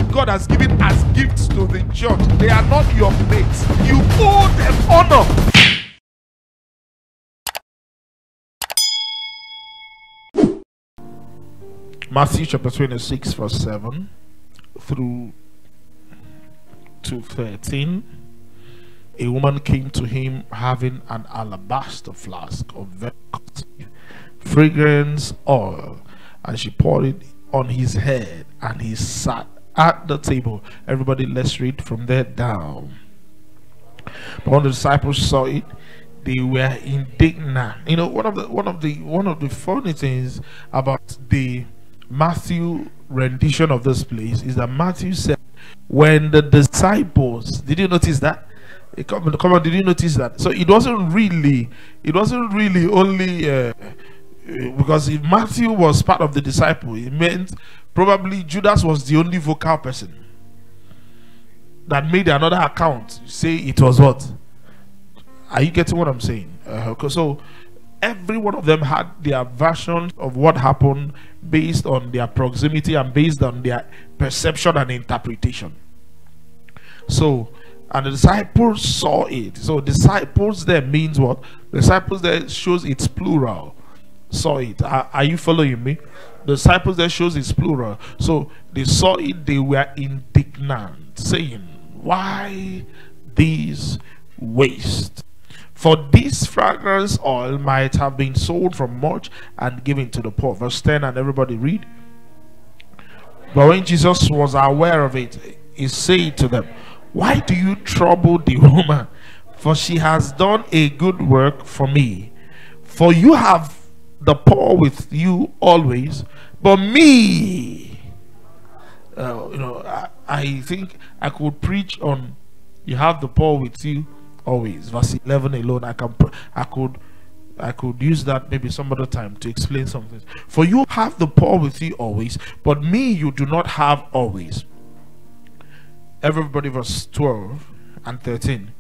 that God has given as gifts to the church, they are not your mates. You owe them honor. Matthew chapter 26 verse 7 through to 13. A woman came to him having an alabaster flask of very costly fragrance oil, and she poured it on his head, and he sat at the table. Everybody, let's read from there down. But when the disciples saw it, they were indignant. You know, one of the funny things about the Matthew rendition of this place is that Matthew said, when the disciples, did you notice that? Come on, did you notice that? So it wasn't really only because if Matthew was part of the disciple, it meant probably Judas was the only vocal person that made another account say it was what? Are you getting what I'm saying? So every one of them had their version of what happened based on their proximity and based on their perception and interpretation. So, and the disciples saw it. So disciples there means what? Disciples there shows it's plural. Saw it. Are you following me? The disciples there shows it's plural. So they saw it, they were indignant, saying, why this waste? For this fragrance oil might have been sold for much and given to the poor. Verse 10, and everybody read. But when Jesus was aware of it, he said to them, why do you trouble the woman? For she has done a good work for me. For you have the poor with you always, but me, I think I could preach on you have the poor with you always. Verse 11 alone, I could use that maybe some other time to explain something. For you have the poor with you always, but me you do not have always. Everybody, verse 12 and 13.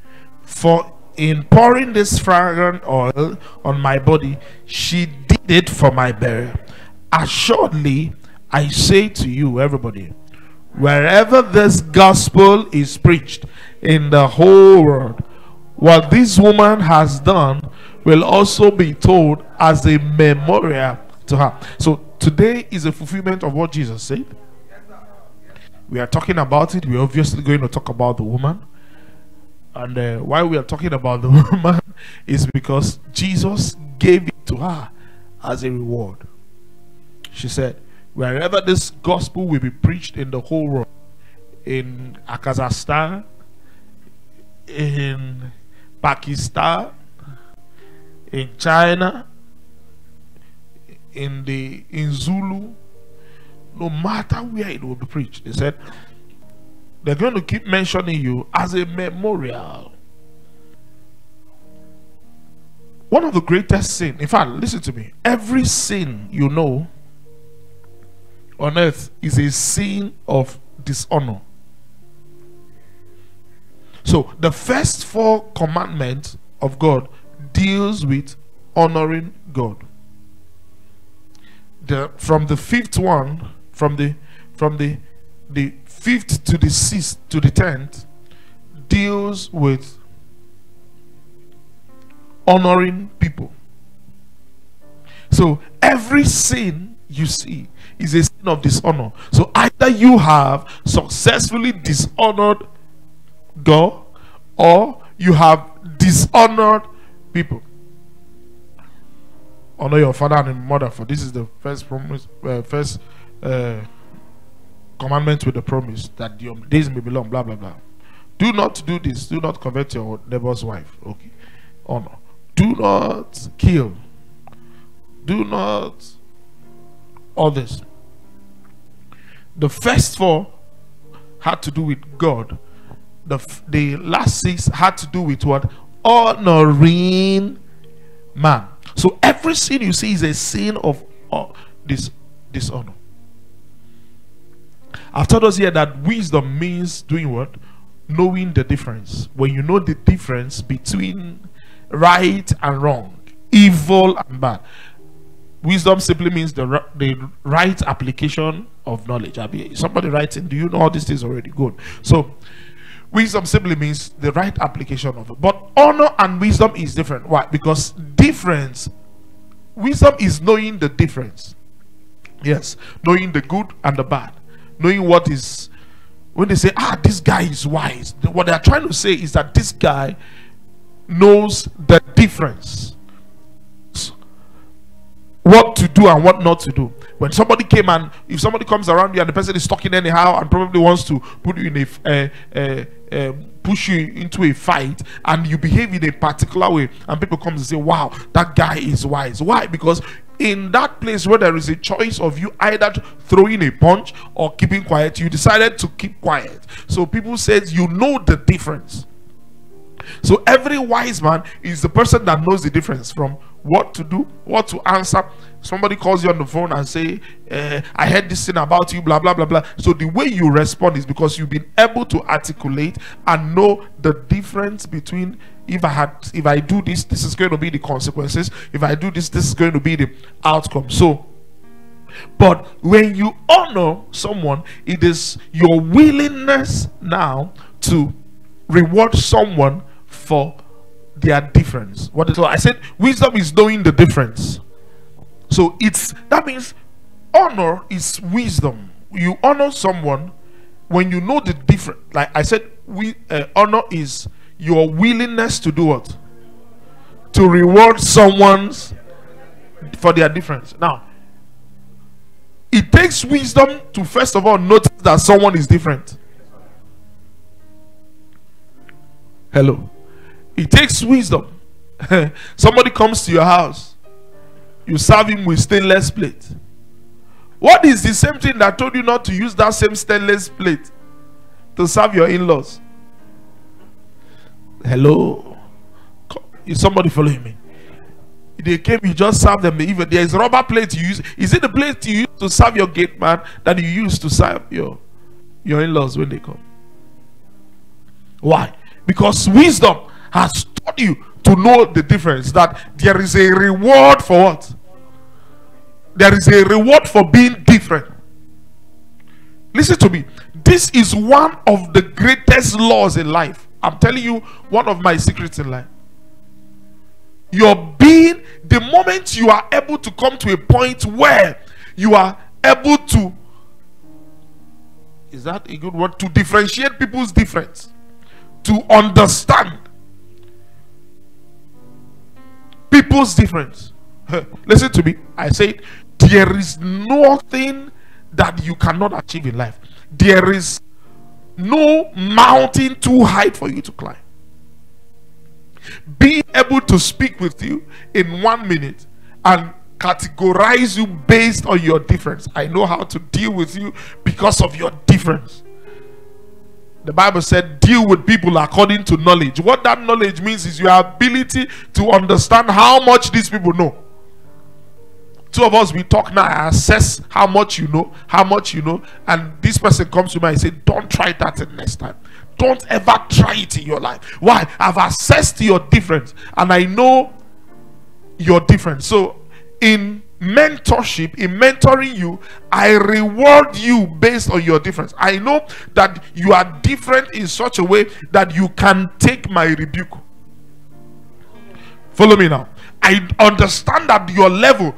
For in pouring this fragrant oil on my body, she did it for my burial. Assuredly, I say to you, everybody, wherever this gospel is preached in the whole world, what this woman has done will also be told as a memorial to her. So today is a fulfillment of what Jesus said. We are talking about it. We're obviously going to talk about the woman. And why we are talking about the woman is because Jesus gave it to her as a reward. She said, wherever this gospel will be preached in the whole world, in Kazakhstan, in Pakistan, in China, in Zulu, no matter where it will be preached, they said they're going to keep mentioning you as a memorial. One of the greatest sin, in fact, listen to me, every sin you know on earth is a sin of dishonor. So the first 4 commandments of God deals with honoring God. From the 5th one, from the 5th to the 6th to the 10th, deals with honoring people. So every sin you see is a sin of dishonor. So either you have successfully dishonored God, or you have dishonored people. Honor your father and your mother, for this is the first promise, commandment with the promise that your days may be long, blah blah blah. Do not do this. Do not covet your neighbor's wife. Okay. Honor. Do not kill. Do not all this. The first 4 had to do with God. The last 6 had to do with what? Honoring man. So every sin you see is a sin of dishonor. I've told us here that wisdom means doing what? Knowing the difference. When you know the difference between right and wrong, evil and bad. Wisdom simply means the right application of knowledge. Somebody writing, do you know all these things already? Good. So wisdom simply means the right application of it. But honor and wisdom is different. Why? Because wisdom is knowing the difference. Yes, knowing the good and the bad. Knowing what is, when they say, this guy is wise, what they are trying to say is that this guy knows the difference. What to do and what not to do. When somebody came and if somebody comes around you and the person is talking anyhow and probably wants to put you in push you into a fight, and you behave in a particular way, and people come and say, wow, that guy is wise. Why? Because in that place where there is a choice of you either throwing a punch or keeping quiet, you decided to keep quiet. So people said you know the difference. So every wise man is the person that knows the difference from what to do, what to answer. Somebody calls you on the phone and say, I heard this thing about you, blah blah blah blah. So the way you respond is because you've been able to articulate and know the difference between, if I do this, this is going to be the consequences. If I do this, this is going to be the outcome. So but when you honor someone, it is your willingness now to reward someone for their difference. So I said wisdom is knowing the difference. So that means honor is wisdom. You honor someone when you know the difference. Like I said, honor is your willingness to do what? To reward someone's for their difference. Now, it takes wisdom to first of all notice that someone is different. Hello. It takes wisdom. Somebody comes to your house, you serve him with stainless plate. What is the same thing that told you not to use that same stainless plate to serve your in-laws? Hello. Is somebody following me? They came, you just serve them. Even there is rubber plate you use. Is it the plate you use to serve your gate man that you use to serve your in-laws when they come? Why? Because wisdom has taught you to know the difference, that there is a reward for what? There is a reward for being different. Listen to me. This is one of the greatest laws in life. I'm telling you one of my secrets in life. The moment you are able to come to a point where you are able to, is that a good word? To differentiate people's difference. To understand people's difference. Listen to me. I said there is nothing that you cannot achieve in life. There is no mountain too high for you to climb. Being able to speak with you in 1 minute and categorize you based on your difference. I know how to deal with you because of your difference. The Bible said deal with people according to knowledge. What that knowledge means is your ability to understand how much these people know. Two of us, we talk now, I assess how much you know, and this person comes to me and say, don't try that next time. Don't ever try it in your life. Why? I've assessed your difference and I know your difference. So in mentorship, in mentoring you, I reward you based on your difference. I know that you are different in such a way that you can take my rebuke. Follow me now. I understand that your level,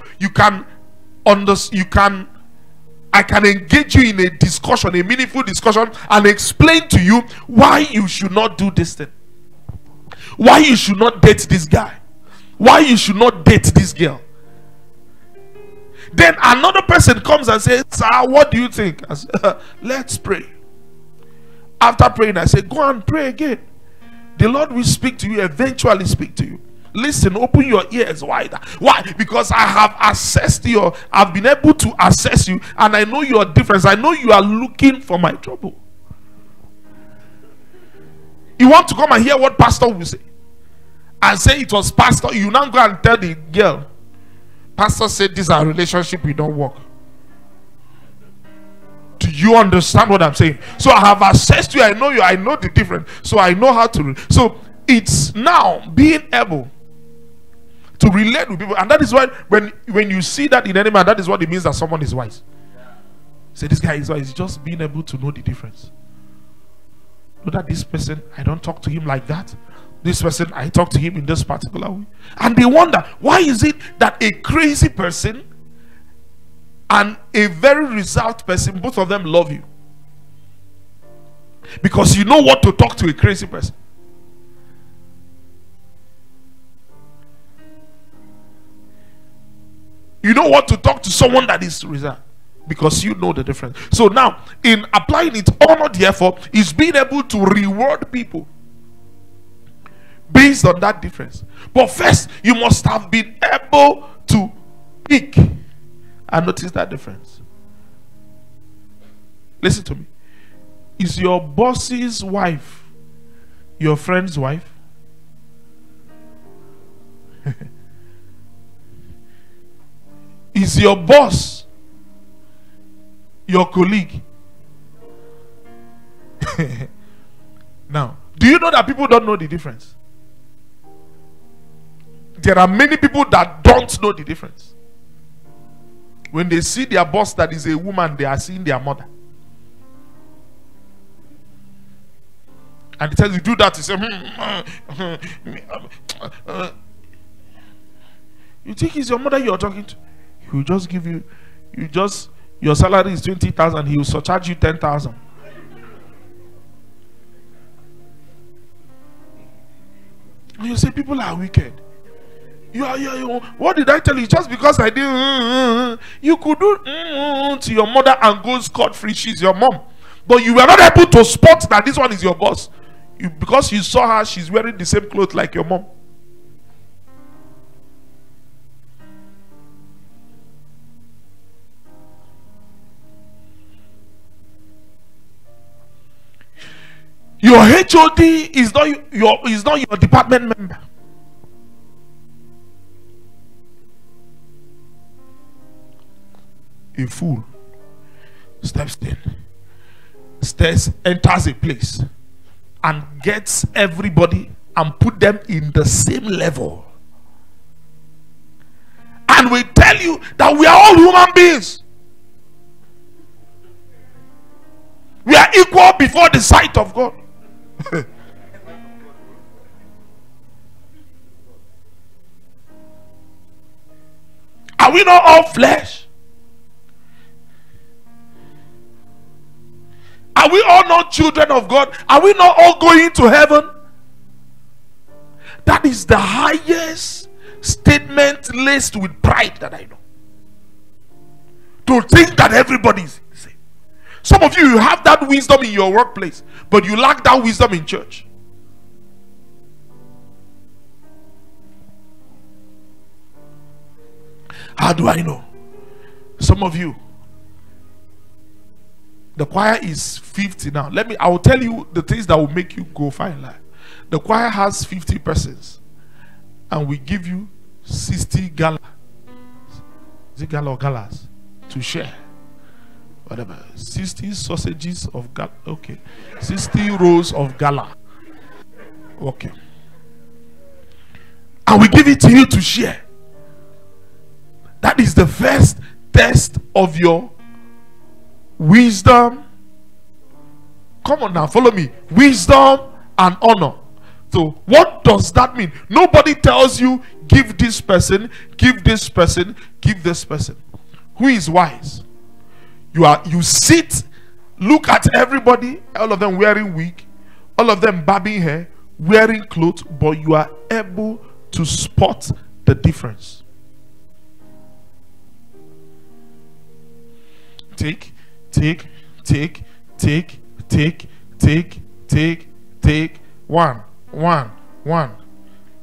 I can engage you in a discussion, a meaningful discussion, and explain to you why you should not do this thing, why you should not date this guy, why you should not date this girl. Then another person comes and says, sir, what do you think? I say, let's pray. After praying, I say, go and pray again. The Lord will speak to you, eventually speak to you. Listen, open your ears wider. Why? Because I have assessed I've been able to assess you, and I know your difference. I know you are looking for my trouble. You want to come and hear what pastor will say and say it was pastor. You now go and tell the girl, pastor said this is our relationship, we don't work. Do you understand what I'm saying? So I have assessed you, I know you, I know the difference, so I know how to. So it's now being able to relate with people, and that is why when you see that in any man, that is what it means that someone is wise. Say this guy is wise. It's just being able to know the difference. Know that this person, I don't talk to him like that. This person, I talk to him in this particular way. And they wonder, why is it that a crazy person and a very reserved person, both of them love you? Because you know what to talk to a crazy person. You know what to talk to someone that is reserved, because you know the difference. So now, in applying it, honor therefore is being able to reward people based on that difference. But first, you must have been able to pick and notice that difference. Listen to me. Is your boss's wife your friend's wife? Is your boss your colleague? Now, do you know that people don't know the difference? There are many people that don't know the difference. When they see their boss that is a woman, they are seeing their mother. And they tell you do that, you say, you think it's your mother you're talking to? He will just give you, your salary is 20,000, he will surcharge you 10,000. And you say people are wicked. What did I tell you? Just because I did, you could do to your mother and go scot-free. She's your mom, but you were not able to spot that this one is your boss. Because you saw her, she's wearing the same clothes like your mom. Your HOD is not your department member. A fool steps in, enters a place, and gets everybody and put them in the same level. And we tell you that we are all human beings. We are equal before the sight of God. Are we not all flesh? Are we all not children of God? Are we not all going to heaven? That is the highest statement laced with pride that I know. To think that everybody is the same. Some of you have that wisdom in your workplace, but you lack that wisdom in church. How do I know? Some of you, the choir is 50 now. I will tell you the things that will make you go fine life. The choir has 50 persons, and we give you 60 gala. Is it gala or galas? To share. Whatever. 60 sausages of gala. Okay. 60 rolls of gala. Okay. And we give it to you to share. That is the first test of your wisdom. Come on now, follow me. Wisdom and honor. So what does that mean? Nobody tells you give this person, give this person, give this person. Who is wise? You sit, look at everybody, all of them wearing wig, all of them barbing hair, wearing clothes, but you are able to spot the difference. Take one.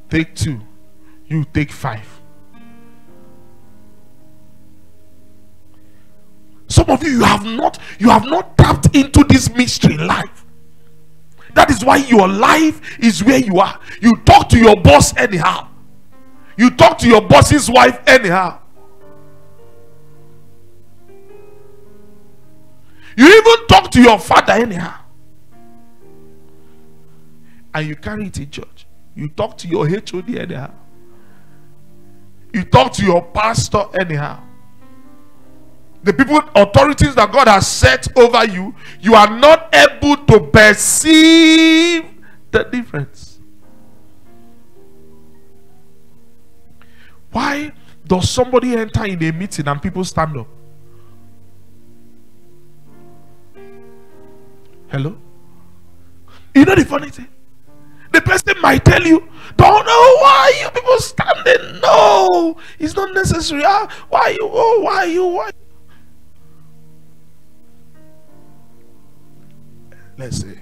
Take two. You take 5. Some of you have not tapped into this mystery in life. That is why your life is where you are. You talk to your boss anyhow. You talk to your boss's wife anyhow. You even talk to your father anyhow. And you carry it in church. You talk to your HOD anyhow. You talk to your pastor anyhow. the people, authorities that God has set over you, you are not able to perceive the difference. Why does somebody enter in a meeting and people stand up? Hello? You know the funny thing? The person might tell you, don't know why you people standing. No, it's not necessary. Why you? Oh, why you? Why? Let's say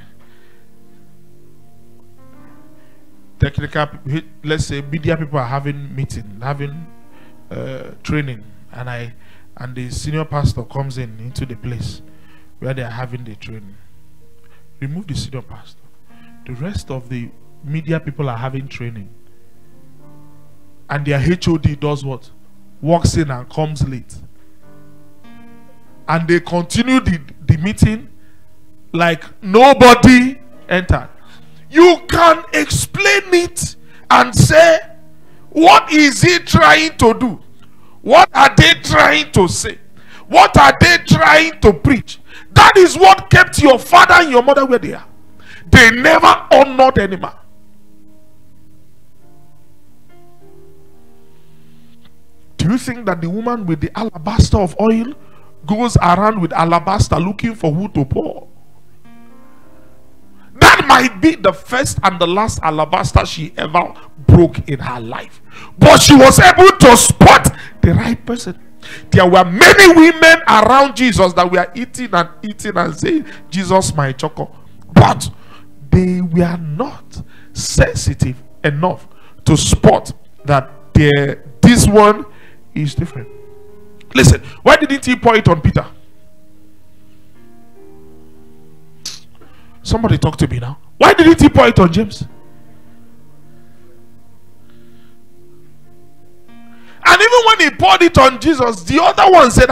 technical. Let's say media people are having meeting, having training, and the senior pastor comes into the place where they are having the training. Remove the senior pastor. The rest of the media people are having training, and their HOD does what? Walks in and comes late, and they continue the meeting like nobody entered. You can explain it and say, what is he trying to do? What are they trying to say? What are they trying to preach? That is what kept your father and your mother where they are. They never honored any man. Do you think that the woman with the alabaster of oil goes around with alabaster looking for who to pour? That might be the first and the last alabaster she ever broke in her life. But she was able to spot the right person. There were many women around Jesus that were eating and saying, Jesus, my choco. But they were not sensitive enough to spot that this one is different. Listen, why didn't he pour it on Peter? Somebody talk to me now. Why didn't he pour it on James? And even when he poured it on Jesus, the other one said,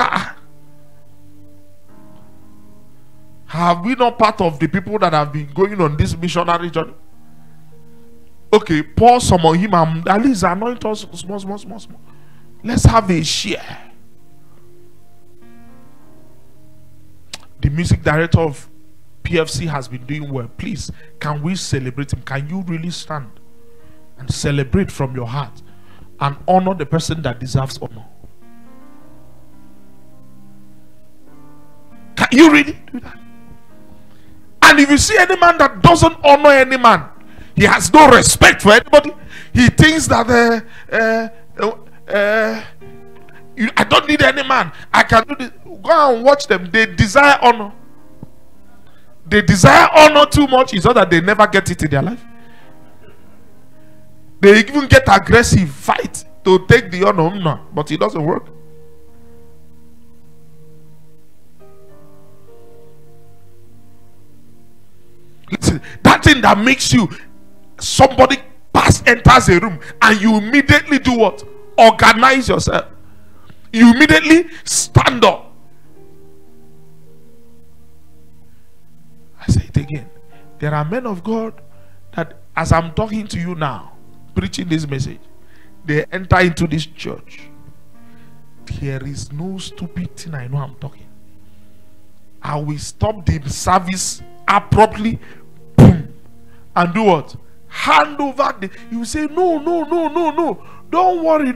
have we not part of the people that have been going on this missionary journey? Okay, pour some on him and at least anoint us small. Let's have a share. The music director of PFC has been doing well. Please, can we celebrate him? Can you really stand and celebrate from your heart and honor the person that deserves honor? Can you really do that? And if you see any man that doesn't honor any man, he has no respect for anybody. He thinks that I don't need any man. I can do this. Go and watch them. They desire honor. They desire honor too much. It's not that they never get it in their life. They even get aggressive, fight to take the honor, but it doesn't work. Listen, that thing that makes you, somebody enters a room and you immediately do what? Organize yourself. You immediately stand up. I say it again. There are men of God that, as I'm talking to you now, preaching this message, they enter into this church. There is no stupid thing. I know I'm talking. I will stop the service abruptly, boom, and do what? Hand over the. You say no. Don't worry.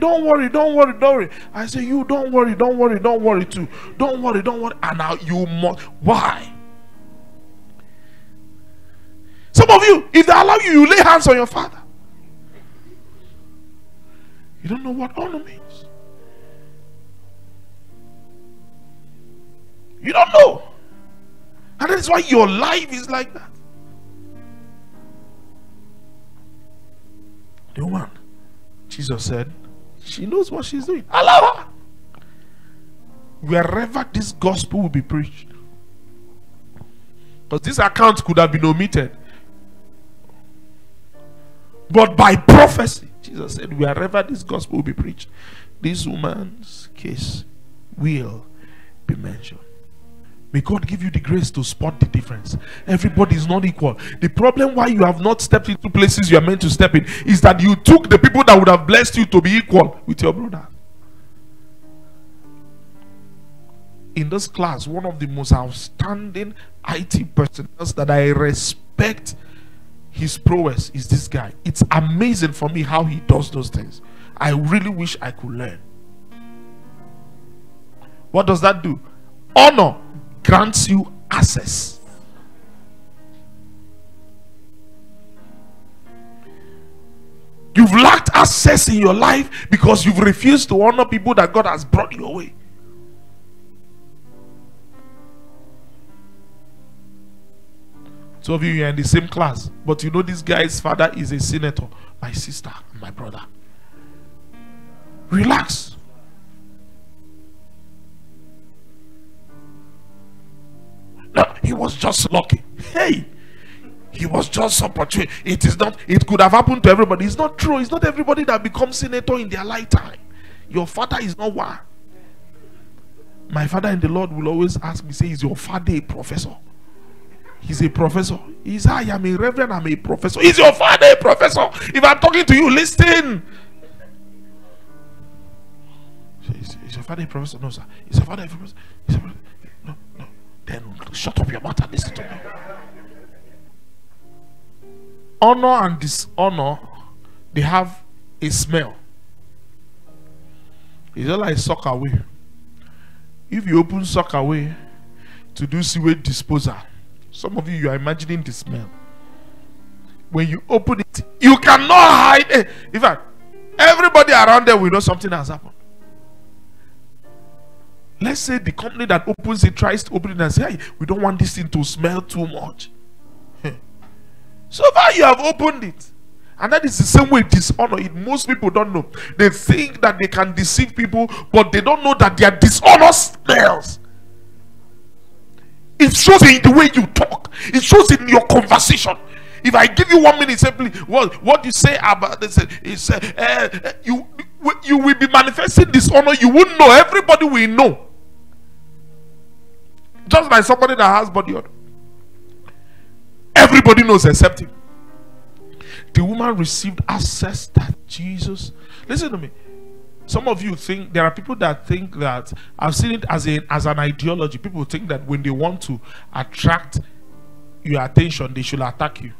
I say, you don't worry too. Don't worry. And now you must. Why? Some of you, if they allow you, you lay hands on your father. You don't know what honor means. You don't know. And that is why your life is like that. The woman, Jesus said, she knows what she's doing. Allow her. Wherever this gospel will be preached. Because this account could have been omitted. But by prophecy, Jesus said, wherever this gospel will be preached, this woman's case will be mentioned. May God give you the grace to spot the difference. Everybody is not equal. The problem why you have not stepped into places you are meant to step in is that you took the people that would have blessed you to be equal with your brother. in this class, one of the most outstanding IT personnel that I respect his prowess is this guy. It's amazing for me how he does those things. I really wish I could learn. What does that do? Honor grants you access. You've lacked access in your life because you've refused to honor people that God has brought your way. Some of you are in the same class, but you know this guy's father is a senator, my sister, and my brother. Relax. No, he was just lucky. Hey, he was just opportune. It is not, it could have happened to everybody. It's not true. It's not everybody that becomes senator in their lifetime. Your father is not one. My father in the Lord will always ask me, say, is your father a professor? He's a professor. He's, I am a reverend, I'm a professor. Is your father a professor? If I'm talking to you, listen. Is your father a professor? No, sir. Is your father a professor? No, no. Then shut up your mouth and listen to me. Honor and dishonor, they have a smell. It's just like sock away. If you open sock away to do sewage disposal, some of you are imagining the smell. When you open it, you cannot hide it. In fact, everybody around there will know something has happened. Let's say the company that opens it tries to open it and say, hey, we don't want this thing to smell too much. So far you have opened it. And that is the same way dishonor. Most people don't know. They think that they can deceive people, but they don't know that their dishonor smells. It shows in the way you talk. It shows in your conversation. If I give you 1 minute, simply what you say about this is you will be manifesting dishonor. You wouldn't know. Everybody will know. Just like somebody that has body odor. Everybody knows except him. The woman received access that Jesus. Listen to me. Some of you think, there are people that think that, I've seen it as an ideology. People think that when they want to attract your attention, they should attack you.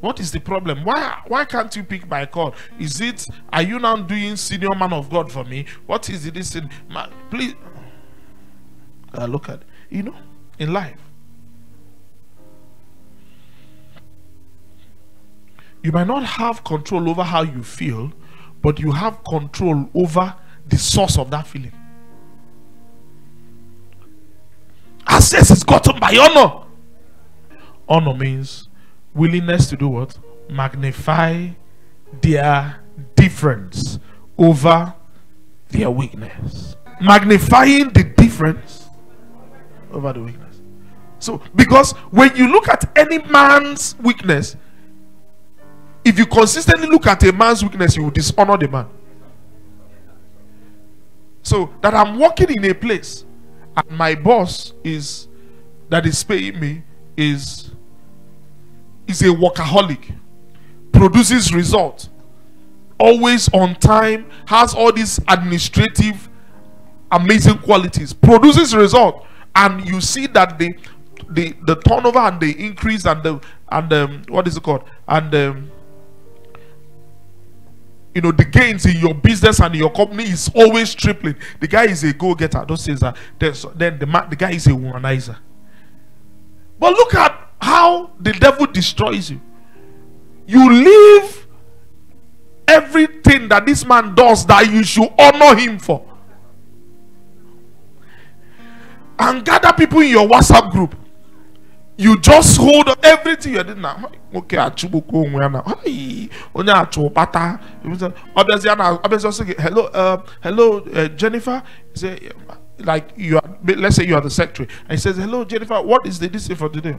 What is the problem? Why can't you pick my call? Is it, are you now doing senior man of God for me? What is it? Listen, please look at it. You know, in life, you might not have control over how you feel, but you have control over the source of that feeling. Access is gotten by honor. Honor means willingness to do what? Magnify their difference over their weakness. Magnifying the difference over the weakness. So, because when you look at any man's weakness, if you consistently look at a man's weakness, you will dishonor the man. So that I'm working in a place and my boss that is paying me is a workaholic, produces results, always on time, has all these administrative amazing qualities, produces result, and you see that the turnover and the increase and the what is it called, and you know, the gains in your business and in your company is always tripling. The guy is a go-getter. Don't say that. Then the guy is a womanizer. But look at how the devil destroys you. You leave everything that this man does that you should honor him for, and gather people in your WhatsApp group. You just hold up everything you did now. Okay, hello, Jennifer. Say, like you are, let's say you are the secretary, and he says, hello, Jennifer. What is this thing for today?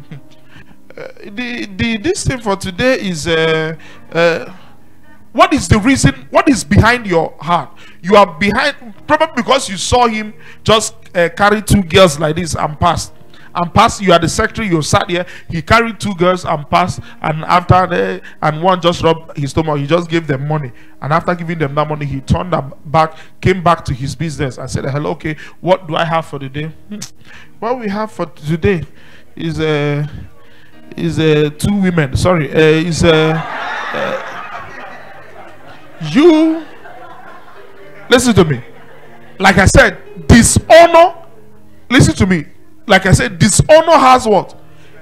This thing for today is what is the reason? What is behind your heart? You are behind probably because you saw him just carry two girls like this and pass. and passed. You are the secretary, you sat here. He carried 2 girls and passed, and after and one just rubbed his stomach. He just gave them money, and after giving them that money, he turned back, came back to his business and said, hello, okay, what do I have for the day? What we have for today is 2 women. Sorry, you listen to me. Like I said, dishonor. Listen to me. Like I said, dishonor has what?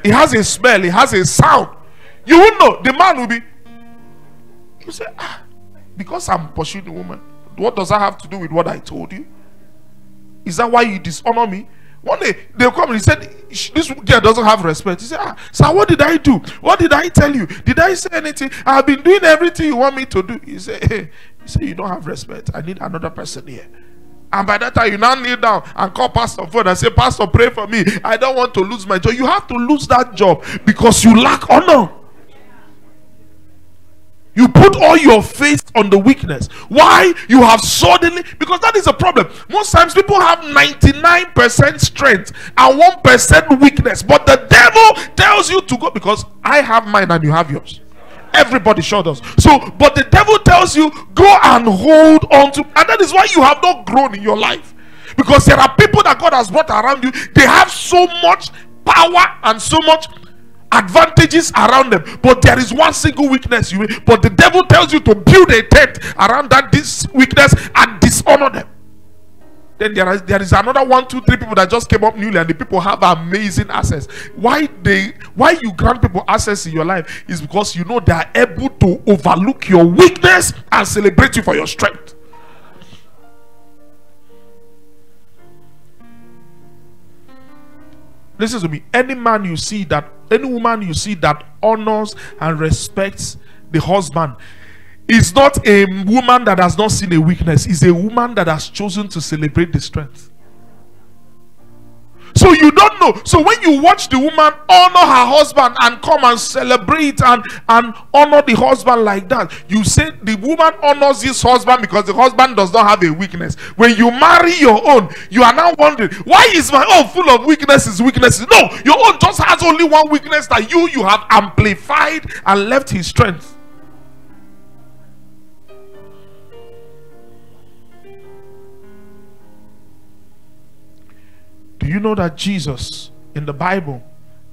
It has a smell. It has a sound. You won't know. The man will be. You say, because I'm pursuing a woman. What does that have to do with what I told you? Is that why you dishonor me? One day they'll come and he said, this girl doesn't have respect. He said, sir, what did I do? What did I tell you? Did I say anything? I've been doing everything you want me to do. He said, hey, you don't have respect. I need another person here. And by that time, you now kneel down and call pastor phone and say, pastor, pray for me. I don't want to lose my job. You have to lose that job because you lack honor. You put all your faith on the weakness. Why? You have suddenly, because that is a problem. Most times people have 99% strength and 1% weakness. But the devil tells you to go, because I have mine and you have yours. Everybody sure does. So, but the devil tells you, go and hold on to, and that is why you have not grown in your life. Because there are people that God has brought around you, they have so much power and so much advantages around them, but there is one single weakness. But the devil tells you to build a tent around that this weakness and dishonor them. Then there is another 1, 2, 3 people that just came up newly, and the people have amazing access. Why you grant people access in your life is because you know they are able to overlook your weakness and celebrate you for your strength. Listen to me. Any woman you see that honors and respects the husband is not a woman that has not seen a weakness. It's a woman that has chosen to celebrate the strength. So you don't know. So when you watch the woman honor her husband and come and celebrate and honor the husband like that, you say the woman honors this husband because the husband does not have a weakness. When you marry your own, you are now wondering, why is my own full of weaknesses? No, your own just has only one weakness that you have amplified and left his strength. Do you know that Jesus in the Bible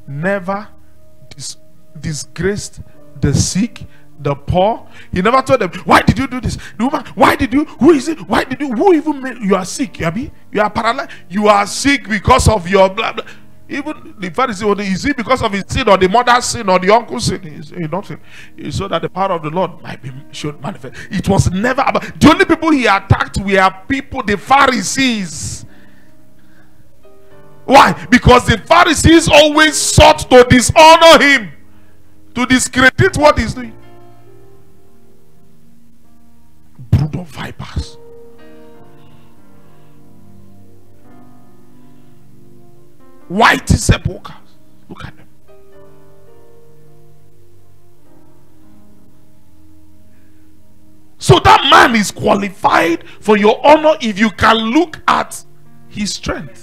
never disgraced the sick, the poor? He never told them, why did you do this? The woman, why did you? Who is it? Why did you? Who even made you are sick? You are paralyzed. You are sick because of your blah blah. Even the Pharisee, is it because of his sin or the mother's sin or the uncle's sin? It's nothing. It's so that the power of the Lord should manifest. It was never about. The only people he attacked were people, the Pharisees. Why? Because the Pharisees always sought to dishonor him, to discredit what he's doing. Brood of vipers. White sepulchres. Look at them. So that man is qualified for your honor if you can look at his strength.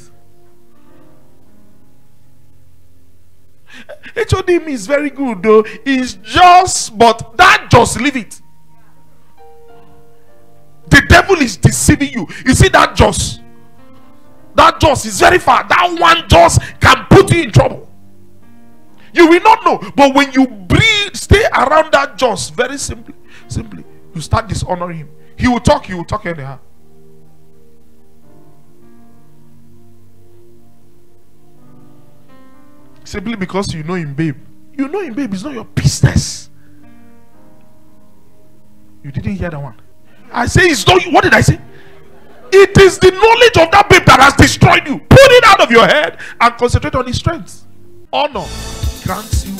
HOD is very good though. It's just, but that just leave it. The devil is deceiving you. You see that just is very far. That one just can put you in trouble. You will not know, but when you stay around that just, very simply, you start dishonoring him. He will talk anyhow. Simply because you know him, babe. You know him, babe. It's not your business. You didn't hear that one. I say it's not. What did I say? It is the knowledge of that babe that has destroyed you. Put it out of your head and concentrate on his strength. Honor grants you